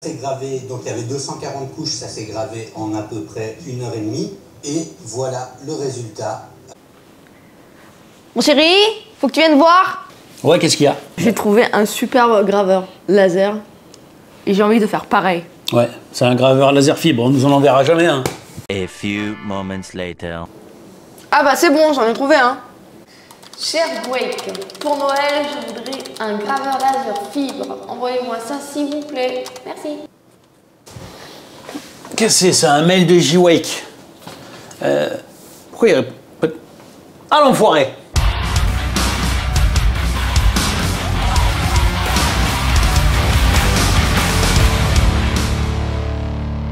C'est gravé, donc il y avait 240 couches, ça s'est gravé en à peu près 1h30. Et voilà le résultat. Mon chéri, faut que tu viennes voir. Ouais, qu'est-ce qu'il y a? J'ai trouvé un superbe graveur laser et j'ai envie de faire pareil. Ouais, c'est un graveur laser fibre, on nous en enverra jamais un. A few moments later. Ah bah c'est bon, j'en ai trouvé un. Cher Wake, pour Noël, je voudrais un graveur laser fibre. Envoyez-moi ça s'il vous plaît. Merci. Qu'est-ce que c'est ça, un mail de J-Wake? Pourquoi il répond? Ah l'enfoiré!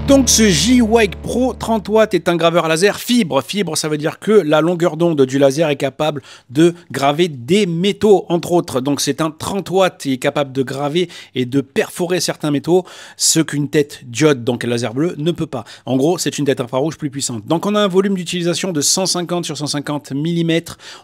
Donc ce J-Wake Pro 30 watts est un graveur laser fibre. Fibre, ça veut dire que la longueur d'onde du laser est capable de graver des métaux, entre autres. Donc c'est un 30 watts qui est capable de graver et de perforer certains métaux, ce qu'une tête diode, donc laser bleu, ne peut pas. En gros, c'est une tête infrarouge plus puissante. Donc on a un volume d'utilisation de 150 sur 150 mm.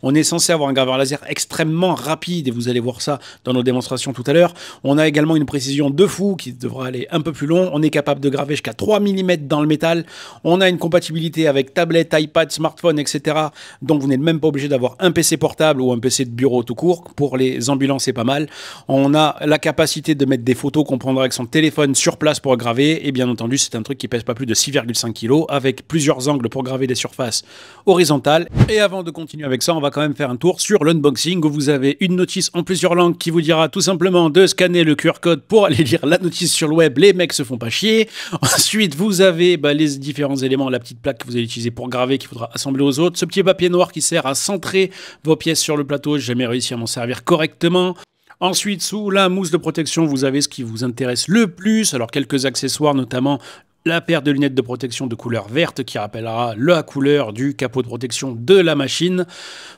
On est censé avoir un graveur laser extrêmement rapide, et vous allez voir ça dans nos démonstrations tout à l'heure. On a également une précision de fou qui devra aller un peu plus long. On est capable de graver jusqu'à 3 mm dans le métal. On a une compatibilité avec tablette, iPad, smartphone, etc. Donc vous n'êtes même pas obligé d'avoir un PC portable ou un PC de bureau tout court. Pour les ambulants, c'est pas mal. On a la capacité de mettre des photos qu'on prendra avec son téléphone sur place pour graver. Et bien entendu, c'est un truc qui pèse pas plus de 6,5 kg avec plusieurs angles pour graver des surfaces horizontales. Et avant de continuer avec ça, on va quand même faire un tour sur l'unboxing où vous avez une notice en plusieurs langues qui vous dira tout simplement de scanner le QR code pour aller lire la notice sur le web. Les mecs se font pas chier. Ensuite, vous avez les différents éléments, la petite plaque que vous allez utiliser pour graver qu'il faudra assembler aux autres. Ce petit papier noir qui sert à centrer vos pièces sur le plateau. J'ai jamais réussi à m'en servir correctement. Ensuite, sous la mousse de protection, vous avez ce qui vous intéresse le plus. Alors, quelques accessoires, notamment la paire de lunettes de protection de couleur verte qui rappellera la couleur du capot de protection de la machine.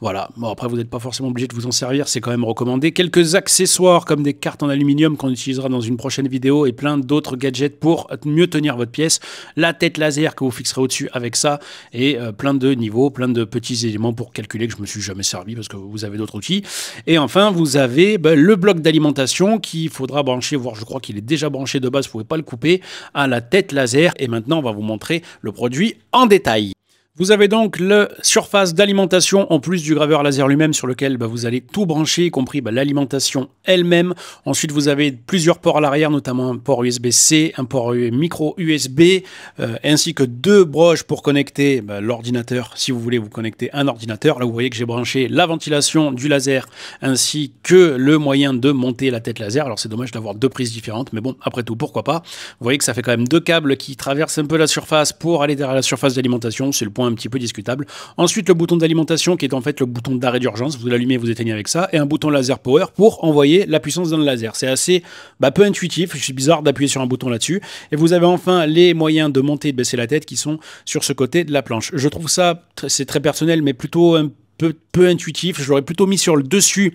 Voilà, bon après vous n'êtes pas forcément obligé de vous en servir, c'est quand même recommandé. Quelques accessoires comme des cartes en aluminium qu'on utilisera dans une prochaine vidéo et plein d'autres gadgets pour mieux tenir votre pièce. La tête laser que vous fixerez au-dessus avec ça et plein de niveaux, plein de petits éléments pour calculer que je me suis jamais servi parce que vous avez d'autres outils. Et enfin vous avez le bloc d'alimentation qu'il faudra brancher, voire je crois qu'il est déjà branché de base, vous ne pouvez pas le couper, à la tête laser. Et maintenant, on va vous montrer le produit en détail. Vous avez donc la surface d'alimentation en plus du graveur laser lui-même sur lequel vous allez tout brancher, y compris l'alimentation elle-même. Ensuite, vous avez plusieurs ports à l'arrière, notamment un port USB-C, un port micro USB, ainsi que deux broches pour connecter l'ordinateur, si vous voulez vous connecter un ordinateur. Là, vous voyez que j'ai branché la ventilation du laser, ainsi que le moyen de monter la tête laser. Alors, c'est dommage d'avoir deux prises différentes, mais bon, après tout, pourquoi pas. Vous voyez que ça fait quand même deux câbles qui traversent un peu la surface pour aller derrière la surface d'alimentation. C'est le point un petit peu discutable. Ensuite, le bouton d'alimentation qui est en fait le bouton d'arrêt d'urgence. Vous l'allumez, vous éteignez avec ça. Et un bouton laser power pour envoyer la puissance dans le laser. C'est assez peu intuitif. Je suis bizarre d'appuyer sur un bouton là-dessus. Et vous avez enfin les moyens de monter et de baisser la tête qui sont sur ce côté de la planche. Je trouve ça, c'est très personnel, mais plutôt un peu intuitif. Je l'aurais plutôt mis sur le dessus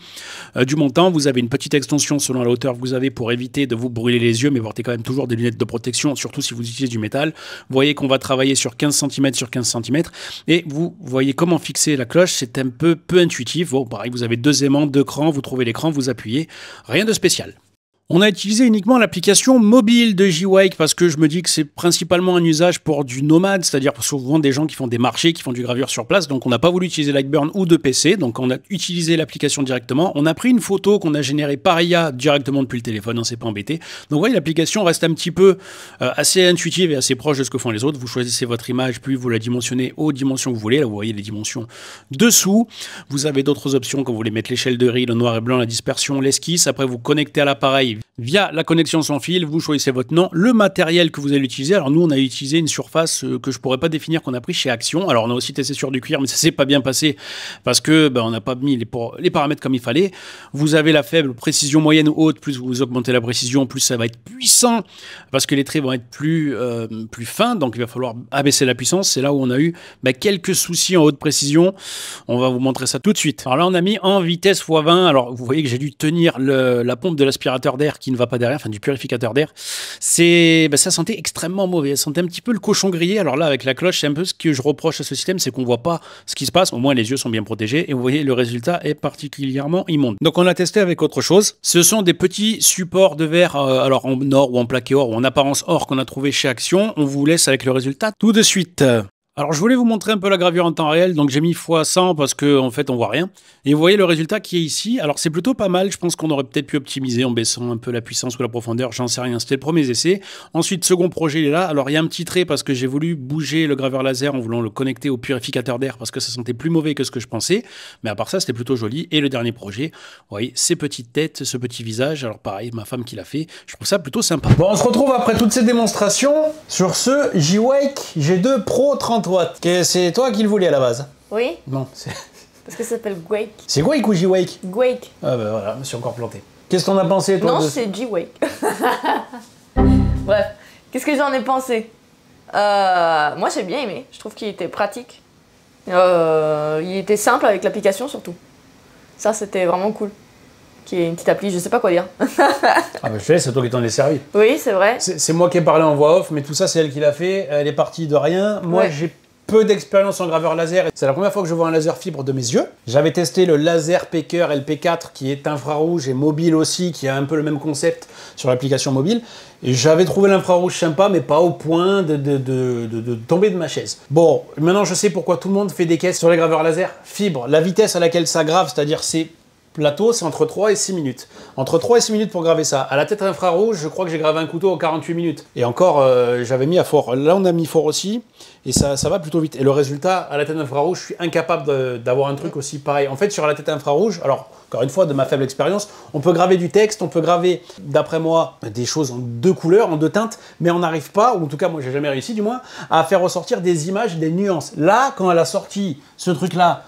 du montant. Vous avez une petite extension selon la hauteur que vous avez pour éviter de vous brûler les yeux, mais portez quand même toujours des lunettes de protection, surtout si vous utilisez du métal. Vous voyez qu'on va travailler sur 15 cm sur 15 cm et vous voyez comment fixer la cloche. C'est un peu intuitif. Bon, pareil, vous avez deux aimants, deux crans, vous trouvez l'écran, vous appuyez. Rien de spécial. On a utilisé uniquement l'application mobile de J-Wake parce que je me dis que c'est principalement un usage pour du nomade, c'est-à-dire souvent des gens qui font des marchés, qui font du gravure sur place. Donc on n'a pas voulu utiliser Lightburn ou de PC, donc on a utilisé l'application directement. On a pris une photo qu'on a générée par IA directement depuis le téléphone, on s'est pas embêté. Donc vous voyez, l'application reste un petit peu assez intuitive et assez proche de ce que font les autres. Vous choisissez votre image, puis vous la dimensionnez aux dimensions que vous voulez. Là vous voyez les dimensions dessous. Vous avez d'autres options quand vous voulez mettre l'échelle de riz, le noir et blanc, la dispersion, l'esquisse. Après vous connectez à l'appareil via la connexion sans fil, vous choisissez votre nom, le matériel que vous allez utiliser. Alors nous, on a utilisé une surface que je pourrais pas définir, qu'on a pris chez Action. Alors on a aussi testé sur du cuir, mais ça s'est pas bien passé parce que on n'a pas mis les paramètres comme il fallait. Vous avez la faible précision moyenne ou haute, plus vous augmentez la précision, plus ça va être puissant parce que les traits vont être plus fins, donc il va falloir abaisser la puissance. C'est là où on a eu quelques soucis en haute précision. On va vous montrer ça tout de suite. Alors là, on a mis en vitesse x20. Alors vous voyez que j'ai dû tenir la pompe de l'aspirateur d'air qui ne va pas derrière, enfin du purificateur d'air, c'est, ça sentait extrêmement mauvais. Ça sentait un petit peu le cochon grillé. Alors là, avec la cloche, c'est un peu ce que je reproche à ce système, c'est qu'on voit pas ce qui se passe. Au moins, les yeux sont bien protégés et vous voyez, le résultat est particulièrement immonde. Donc, on a testé avec autre chose. Ce sont des petits supports de verre, alors en or ou en plaqué or ou en apparence or qu'on a trouvé chez Action. On vous laisse avec le résultat tout de suite. Alors, je voulais vous montrer un peu la gravure en temps réel, donc j'ai mis x100 parce qu'en fait, on voit rien. Et vous voyez le résultat qui est ici. Alors, c'est plutôt pas mal. Je pense qu'on aurait peut-être pu optimiser en baissant un peu la puissance ou la profondeur. J'en sais rien. C'était le premier essai. Ensuite, second projet, il est là. Alors, il y a un petit trait parce que j'ai voulu bouger le graveur laser en voulant le connecter au purificateur d'air parce que ça sentait plus mauvais que ce que je pensais. Mais à part ça, c'était plutôt joli. Et le dernier projet, vous voyez, ces petites têtes, ce petit visage. Alors, pareil, ma femme qui l'a fait. Je trouve ça plutôt sympa. Bon, on se retrouve après toutes ces démonstrations sur ce G-Wake G2 Pro 30 watts. C'est toi qui le voulais à la base? Oui. Non, c'est... Parce que ça s'appelle Gwake. C'est Wake ou G-Wake? Gwake. Ah ben voilà, je me suis encore planté. Qu'est-ce qu'on a pensé, toi? Non, c'est G-Wake. Bref, qu'est-ce que j'en ai pensé? Moi, j'ai bien aimé. Je trouve qu'il était pratique. Il était simple avec l'application, surtout. Ça, c'était vraiment cool. Qui est une petite appli, je sais pas quoi dire. Ah ben je sais, c'est toi qui t'en es servi. Oui, c'est vrai. C'est moi qui ai parlé en voix off, mais tout ça, c'est elle qui l'a fait. Elle est partie de rien. Moi, Ouais. j'ai peu d'expérience en graveur laser. C'est la première fois que je vois un laser fibre de mes yeux. J'avais testé le Laser Peker LP4 qui est infrarouge et mobile aussi, qui a un peu le même concept sur l'application mobile. Et j'avais trouvé l'infrarouge sympa, mais pas au point de tomber de ma chaise. Bon, maintenant je sais pourquoi tout le monde fait des caisses sur les graveurs laser fibre. La vitesse à laquelle ça grave, c'est-à-dire c'est plateau, c'est entre 3 et 6 minutes. Entre 3 et 6 minutes pour graver ça. À la tête infrarouge, je crois que j'ai gravé un couteau en 48 minutes. Et encore, j'avais mis à fort. Là, on a mis fort aussi. Et ça va plutôt vite. Et le résultat, à la tête infrarouge, je suis incapable d'avoir un truc aussi pareil. En fait, sur la tête infrarouge, alors, encore une fois, de ma faible expérience, on peut graver du texte, on peut graver, d'après moi, des choses en 2 couleurs, en 2 teintes, mais on n'arrive pas, ou en tout cas, moi, j'ai jamais réussi, du moins, à faire ressortir des images, des nuances. Là, quand elle a sorti ce truc-là,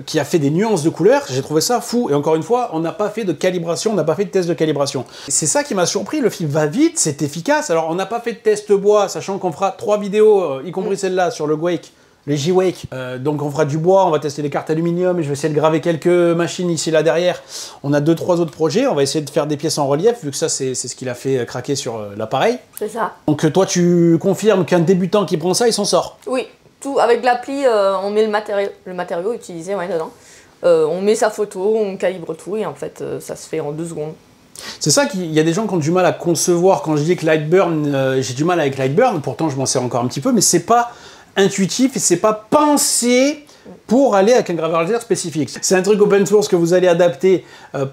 qui a fait des nuances de couleurs, j'ai trouvé ça fou. Et encore une fois, on n'a pas fait de calibration, on n'a pas fait de test de calibration. C'est ça qui m'a surpris, le film va vite, c'est efficace. Alors on n'a pas fait de test bois, sachant qu'on fera 3 vidéos, y compris celle-là sur le Gwake, les G-Wake. Donc on fera du bois, on va tester les cartes aluminium, et je vais essayer de graver quelques machines ici là derrière. On a 2-3 autres projets, on va essayer de faire des pièces en relief, vu que ça c'est ce qu'il a fait craquer sur l'appareil. C'est ça. Donc toi tu confirmes qu'un débutant qui prend ça, il s'en sort? Oui. Tout, avec l'appli, on met le matériau utilisé dedans. On met sa photo, on calibre tout et en fait, ça se fait en 2 secondes. C'est ça qu'il y a des gens qui ont du mal à concevoir quand je dis que Lightburn, j'ai du mal avec Lightburn, pourtant je m'en sers encore un petit peu, mais c'est pas intuitif et c'est pas pensé pour aller avec un graveur laser spécifique. C'est un truc open source que vous allez adapter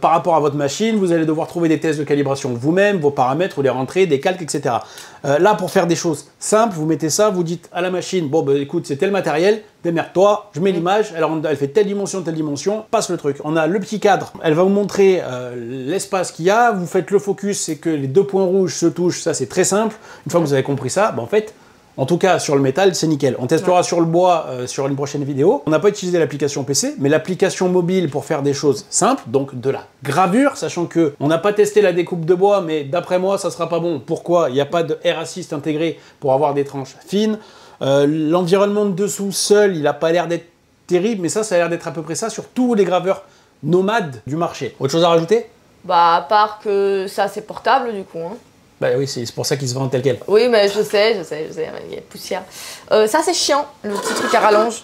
par rapport à votre machine, vous allez devoir trouver des tests de calibration vous-même, vos paramètres, vous les rentrez, des calques, etc. Là, pour faire des choses simples, vous mettez ça, vous dites à la machine, bon, bah, écoute, c'est tel matériel, démerde-toi, je mets l'image, elle fait telle dimension, passe le truc. On a le petit cadre, elle va vous montrer l'espace qu'il y a, vous faites le focus, c'est que les 2 points rouges se touchent, ça c'est très simple. Une fois que vous avez compris ça, bah, en fait, en tout cas, sur le métal, c'est nickel. On testera sur le bois sur une prochaine vidéo. On n'a pas utilisé l'application PC, mais l'application mobile pour faire des choses simples, donc de la gravure, sachant que on n'a pas testé la découpe de bois, mais d'après moi, ça sera pas bon. Pourquoi? Il n'y a pas de Air Assist intégré pour avoir des tranches fines. L'environnement de dessous seul, il n'a pas l'air d'être terrible, mais ça a l'air d'être à peu près ça sur tous les graveurs nomades du marché. Autre chose à rajouter? Bah, à part que ça, c'est portable du coup. Hein. Bah oui, c'est pour ça qu'ils se vendent tel quel. Oui, mais je sais, il y a poussière. Ça, c'est chiant, le petit truc à rallonge.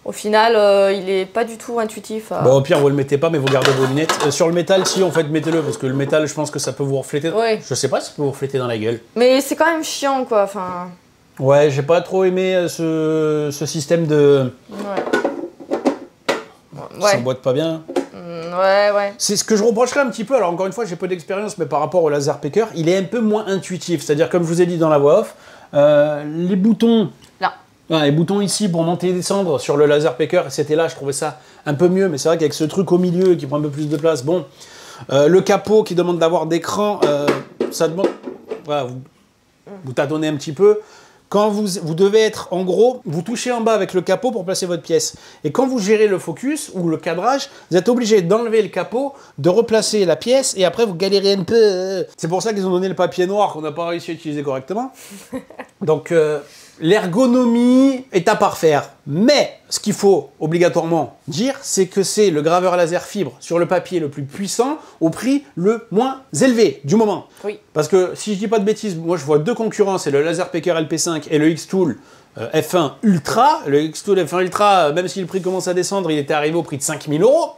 Au final, il est pas du tout intuitif. Bon, au pire, vous le mettez pas, mais vous gardez vos lunettes. Sur le métal, si, en fait, mettez-le, parce que le métal, je pense que ça peut vous refléter. Oui. Je sais pas si ça peut vous refléter dans la gueule. Mais c'est quand même chiant, quoi. Enfin... Ouais, j'ai pas trop aimé ce système de... Ouais. Ça emboîte pas bien. Ouais. C'est ce que je reprocherais un petit peu. Alors, encore une fois, j'ai peu d'expérience, mais par rapport au Laser Peker, il est un peu moins intuitif. C'est-à-dire, comme je vous ai dit dans la voix off, les boutons... Là. Les boutons ici pour monter et descendre sur le Laser Peker, c'était là, je trouvais ça un peu mieux. Mais c'est vrai qu'avec ce truc au milieu qui prend un peu plus de place, bon... le capot qui demande d'avoir d'écran, ça demande... Voilà, vous tâtonnez un petit peu. Quand vous devez être, en gros, vous touchez en bas avec le capot pour placer votre pièce. Et quand vous gérez le focus ou le cadrage, vous êtes obligé d'enlever le capot, de replacer la pièce, et après vous galérez un peu. C'est pour ça qu'ils ont donné le papier noir qu'on n'a pas réussi à utiliser correctement. Donc, l'ergonomie est à parfaire. Mais ce qu'il faut obligatoirement dire, c'est que c'est le graveur laser fibre sur le papier le plus puissant au prix le moins élevé du moment. Oui. Parce que si je dis pas de bêtises, moi je vois deux concurrents, c'est le Laserpecker LP5 et le Xtool F1 Ultra. Le Xtool F1 Ultra, même si le prix commence à descendre, il était arrivé au prix de 5 000 €.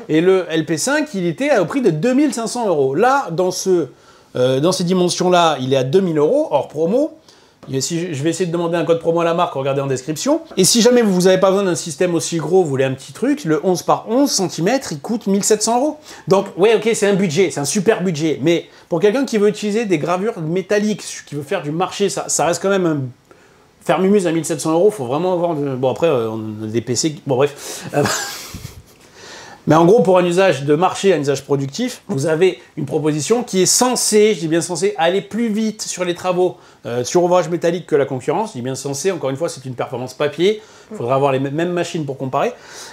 Et le LP5, il était au prix de 2 500 €. Là, dans ces dimensions-là, il est à 2 000 € hors promo. Et si je vais essayer de demander un code promo à la marque, regardez en description. Et si jamais vous n'avez pas besoin d'un système aussi gros, vous voulez un petit truc, le 11 par 11 cm, il coûte 1 700 €. Donc, ouais, ok, c'est un budget, c'est un super budget. Mais pour quelqu'un qui veut utiliser des gravures métalliques, qui veut faire du marché, ça reste quand même un... Faire Mumuse à 1 700 €, faut vraiment avoir... Bon, après, on a des PC... Bon, bref... Mais en gros, pour un usage de marché, un usage productif, vous avez une proposition qui est censée, je dis bien censée, aller plus vite sur les travaux sur ouvrage métallique que la concurrence. Je dis bien censée, encore une fois, c'est une performance papier. Il faudra avoir les mêmes machines pour comparer.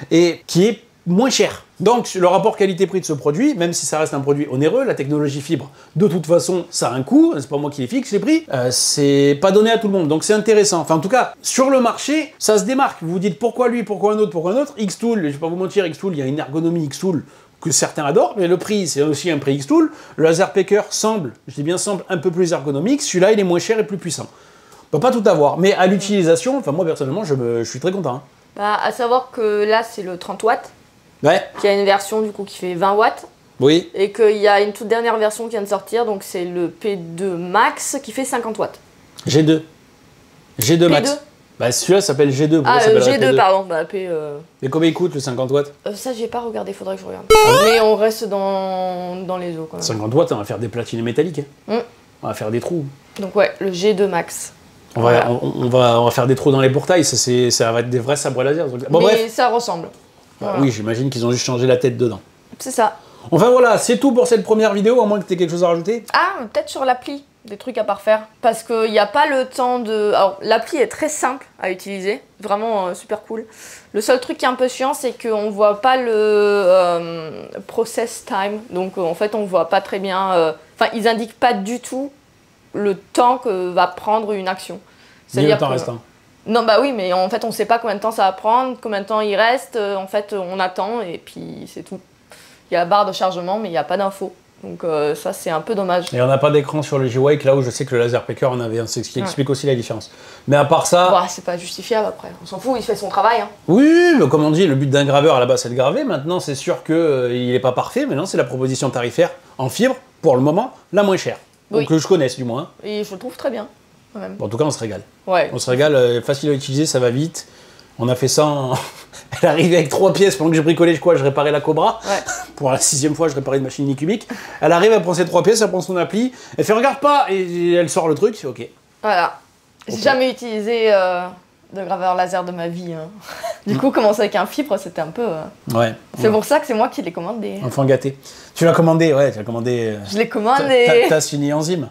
Et qui est moins cher. Donc, le rapport qualité-prix de ce produit, même si ça reste un produit onéreux, la technologie fibre, de toute façon, ça a un coût. C'est pas moi qui les fixe, les prix. C'est pas donné à tout le monde. Donc, c'est intéressant. Enfin, en tout cas, sur le marché, ça se démarque. Vous vous dites pourquoi lui, pourquoi un autre, pourquoi un autre. Xtool, je vais pas vous mentir, Xtool, il y a une ergonomie Xtool que certains adorent, mais le prix, c'est aussi un prix Xtool. Le Laserpecker semble, je dis bien semble, un peu plus ergonomique. Celui-là, il est moins cher et plus puissant. On peut pas tout avoir. Mais à l'utilisation, enfin, moi, personnellement, je suis très content. Hein. Bah, à savoir que là, c'est le 30 watts. Ouais. Qui a une version du coup qui fait 20 watts. Oui. Et qu'il y a une toute dernière version qui vient de sortir, donc c'est le P2 Max qui fait 50 watts. G2. G2 Max. P2 bah celui-là s'appelle G2. Ah, G2, P2. pardon. Bah, P, Et combien il coûte le 50 watts ça, j'ai pas regardé, faudrait que je regarde. Mais on reste dans les eaux quand même. 50 watts, on va faire des platines métalliques. Hein. On va faire des trous. Donc ouais, le G2 Max. On va faire des trous dans les portails, ça va être des vrais sabres laser. Bon, mais bref. ça ressemble. Voilà. Oui, j'imagine qu'ils ont juste changé la tête dedans. C'est ça. Enfin voilà, c'est tout pour cette première vidéo, à moins que tu aies quelque chose à rajouter. Ah, peut-être sur l'appli, des trucs à parfaire. Parce qu'il n'y a pas le temps de... Alors, l'appli est très simple à utiliser, vraiment super cool. Le seul truc qui est un peu chiant, c'est qu'on ne voit pas le process time. Donc en fait, on ne voit pas très bien... Enfin, ils indiquent pas du tout le temps que va prendre une action. Ni le temps restant. Non, bah oui, mais en fait, on sait pas combien de temps ça va prendre, combien de temps il reste. En fait, on attend et puis c'est tout. Il y a la barre de chargement, mais il n'y a pas d'infos. Donc ça, c'est un peu dommage. Et on n'a pas d'écran sur le G-Wake, là où je sais que le Laserpecker en avait un, c'est ce qui explique aussi la différence. Mais à part ça... Bah, c'est pas justifiable après, on s'en fout, il fait son travail. Hein. Oui, mais comme on dit, le but d'un graveur à la base, c'est de graver. Maintenant, c'est sûr qu'il n'est pas parfait, mais non, c'est la proposition tarifaire en fibre, pour le moment, la moins chère. Oui. Que je connaisse, du moins. Et je le trouve très bien. Même. Bon, en tout cas, on se régale. Ouais. On se régale, facile à utiliser, ça va vite. On a fait ça en... Elle arrivait avec 3 pièces pendant que j'ai bricolé, je réparais la Cobra. Ouais. Pour la 6e fois, je réparais une machine Unicubic. Elle arrive, elle prend ses 3 pièces, elle prend son appli, elle fait regarde pas, et elle sort le truc, c'est ok. Voilà. J'ai jamais utilisé de graveur laser de ma vie. Hein. Du coup, commencer avec un fibre, c'était un peu... Ouais. C'est pour ça que c'est moi qui l'ai commandé. Enfant gâté. Tu l'as commandé, ouais, tu l'as commandé... Je l'ai commandé. T'as signé enzyme.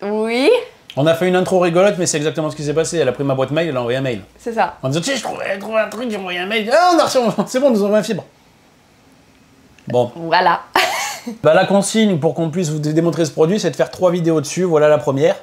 Oui. On a fait une intro rigolote, mais c'est exactement ce qui s'est passé. Elle a pris ma boîte mail, elle a envoyé un mail. C'est ça. En disant, tiens, je trouvais un truc, j'ai envoyé un mail. Ah, on a reçu, c'est bon, nous avons un fibre. Bon. Voilà. Bah, la consigne pour qu'on puisse vous démontrer ce produit, c'est de faire 3 vidéos dessus. Voilà la première.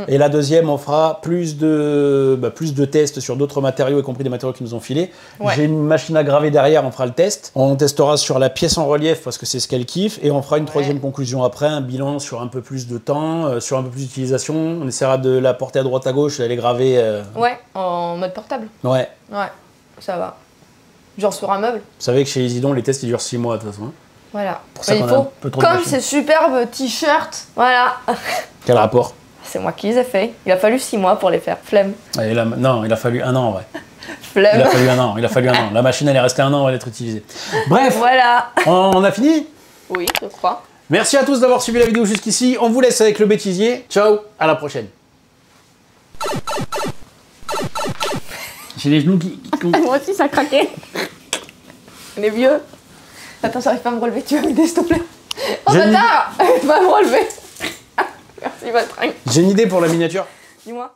Et la deuxième, on fera plus de tests sur d'autres matériaux, y compris des matériaux qui nous ont filés. Ouais. J'ai une machine à graver derrière, on fera le test. On testera sur la pièce en relief parce que c'est ce qu'elle kiffe. Et on fera une troisième conclusion après, un bilan sur un peu plus de temps, sur un peu plus d'utilisation. On essaiera de la porter à droite à gauche et d'aller graver. Ouais, en mode portable. Ouais. Ouais, ça va. Genre sur un meuble. Vous savez que chez Isidon, les tests ils durent 6 mois de toute façon. Voilà. Pour ça il faut, comme ces superbes t-shirts, voilà. Quel rapport? C'est moi qui les ai faits. Il a fallu 6 mois pour les faire. Flemme. Non, il a fallu 1 an, ouais. Flemme. Il a fallu un an. La machine, elle est restée 1 an avant d'être utilisée. Bref, voilà. On a fini? Oui, je crois. Merci à tous d'avoir suivi la vidéo jusqu'ici. On vous laisse avec le bêtisier. Ciao, à la prochaine. J'ai les genoux qui... Moi aussi, ça a craqué. On est vieux. Attends, j'arrive pas à me relever. Tu vas m'aider, s'il te plaît. Oh, bâtard. Tu vas me relever. Merci, Vatringue. J'ai une idée pour la miniature. Dis-moi.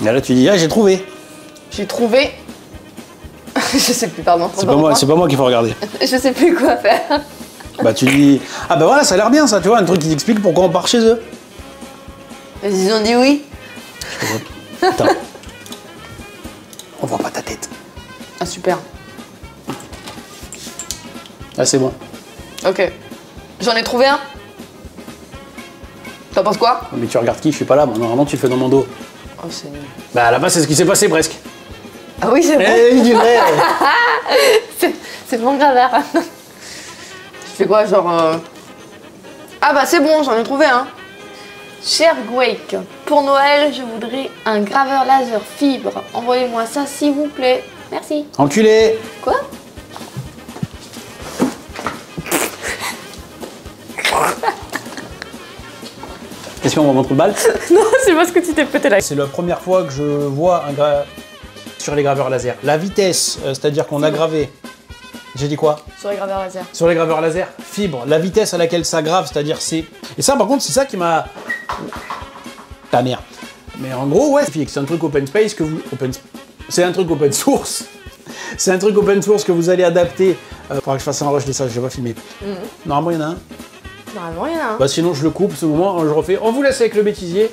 Et là, tu dis, ah, j'ai trouvé. J'ai trouvé. Je sais plus, pardon. C'est pas moi qu'il faut regarder. Je sais plus quoi faire. Bah, tu dis, ah, bah voilà, ça a l'air bien, ça, tu vois, un truc qui t'explique pourquoi on part chez eux. Ils ont dit oui. Attends. On voit pas ta tête. Ah, super. Ah, c'est bon. Ok. J'en ai trouvé un. T'en penses quoi? Mais tu regardes qui? Je suis pas là, moi. Normalement, tu le fais dans mon dos. Oh, c'est nul. Bah, là-bas, c'est ce qui s'est passé presque. Ah oui, c'est vrai. Eh, du vrai. C'est mon graveur. Je fais quoi, genre... Ah bah c'est bon, j'en ai trouvé un. Cher Gwake, pour Noël, je voudrais un graveur laser fibre. Envoyez-moi ça s'il vous plaît. Merci. Enculé. Quoi? Qu'est-ce qu'on va montrer le bal? Non, c'est parce que tu t'es pété la... C'est la première fois que je vois sur les graveurs laser. La vitesse, c'est-à-dire qu'on a gravé. J'ai dit quoi? Sur les graveurs laser. Sur les graveurs laser, fibre, la vitesse à laquelle ça grave, c'est-à-dire c'est... Et ça, par contre, c'est ça qui m'a... Ta mère. Mais en gros, ouais, c'est un truc open space que vous... C'est un truc open source. C'est un truc open source que vous allez adapter. Faudra que je fasse un rush de ça, j'ai pas filmé. Normalement, il y en a un. Normalement, il y en a un. Bah sinon, je le coupe, ce moment, je refais. On vous laisse avec le bêtisier.